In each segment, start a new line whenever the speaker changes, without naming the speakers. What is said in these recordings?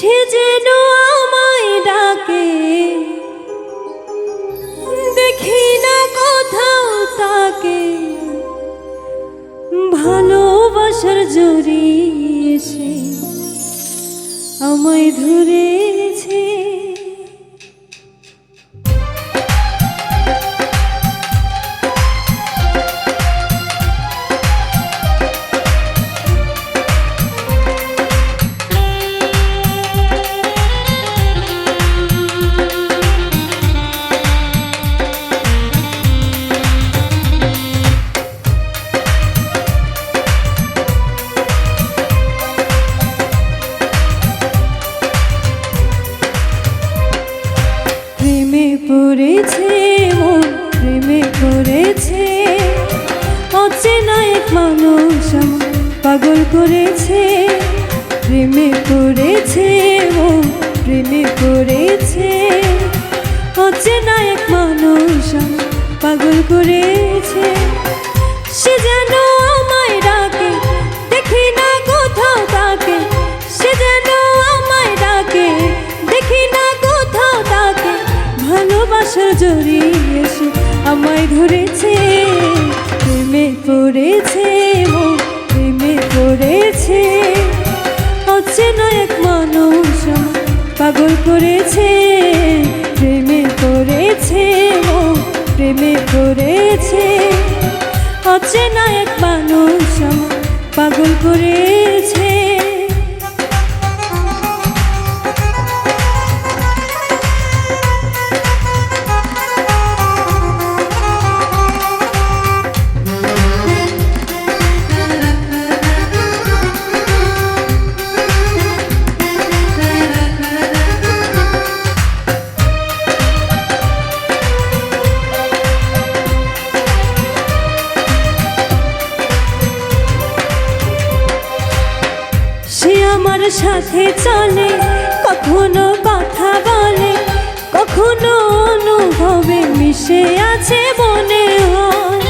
সে যেন আমায় ডাকে, দেখি না কোথাও তাকে। ভালোবাসার জড়ি এসে আমায় ধরেছে। প্রেমে পড়েছে মন, প্রেমে পড়েছে অচেনা এক মানুষ আমায় পাগল করেছে। প্রেমে পড়েছে মন, প্রেমে পড়েছে অচেনা এক মানুষ আমায় পাগল করেছে। সে যেন আমায় ডাকে, দেখি না কোথাও তাকে। সে যেন আমায় ডাকে, দেখি না কোথাও তাকে। ভালোবাসার জড়ি এসে আমায় ধরেছে। প্রেমে পড়েছে মন, প্রেমে পড়েছে অচেনা এক মানুষ আমায় পাগল করেছে। প্রেমে পড়েছে মন, প্রেমে পড়েছে অচেনা এক মানুষ আমায় পাগল করেছে। সে আমার সাথে চলে, কখনো কথা বলে, কখনো অনুভবে মিশে আছে মনে হয়।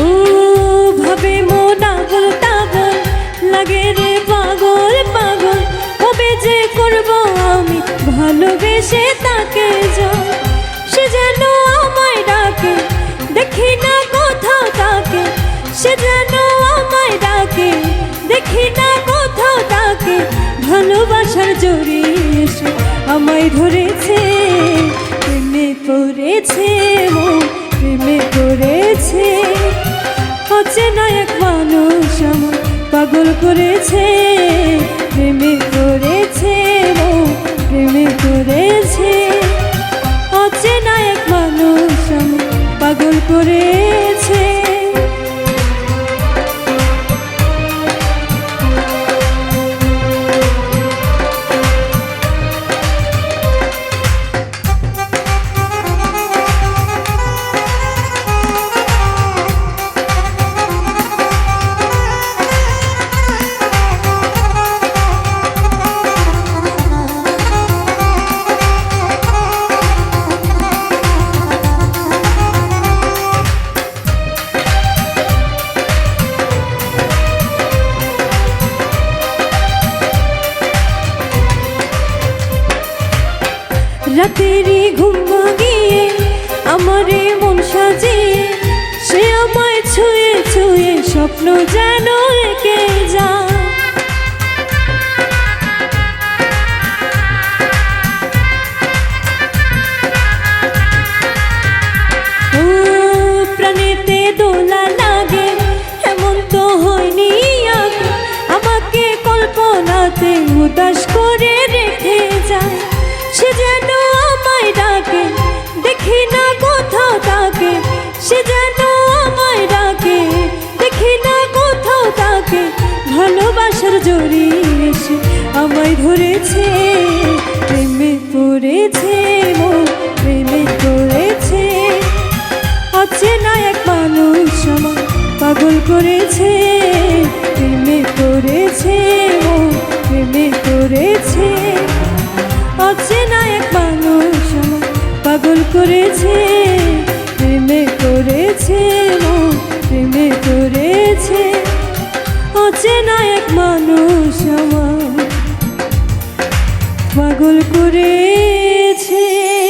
ও ভাবে মন আবল তাবল, লাগে রে পাগল পাগল। কবে যে করবো আমি ভালোবেসে তাকে জয়। সে যেন আমায় ডাকে, দেখি না কোথাও তাকে। সে যেন আমায় ডাকে, দেখি না কোথাও তাকে। ভালোবাসার জড়ি এসে আমায় ধরেছে। প্রেমে পড়েছে মন, প্রেমে পড়েছে অচেনা এক মানুষ আমায় পাগল করেছে। প্রেমে পড়েছে মন, প্রেমে পড়েছে অচেনা এক মানুষ আমায় পাগল করেছে। রাতেরই ঘুম ভাঙিয়ে আমারে মন সাজিয়ে সে আমায় ছুঁয়ে ছুঁয়ে স্বপ্ন যেন এঁকে যায়। ও প্রাণেতে দোলা লাগে, এমন তো হয়নি আগে। আমাকে কল্পনাতে উদাস করে রেখে যায়। সে যেন আমায় ডাকে, দেখি না কোথাও তাকে। সে যেন আমায় ডাকে, দেখি না কোথাও তাকে। ভালোবাসার জড়ি এসে আমায় ধরেছে। প্রেমে পড়েছে মন, প্রেমে পড়েছে অচেনা এক মানুষ আমায় পাগল করেছে। প্রেমে পড়েছে মন, প্রেমে পড়েছে অচেনা এক মানুষ আমায় পাগল করেছে। প্রেমে পড়েছে মন প্রেমে পড়েছে অচেনা এক মানুষ আমার পাগল করে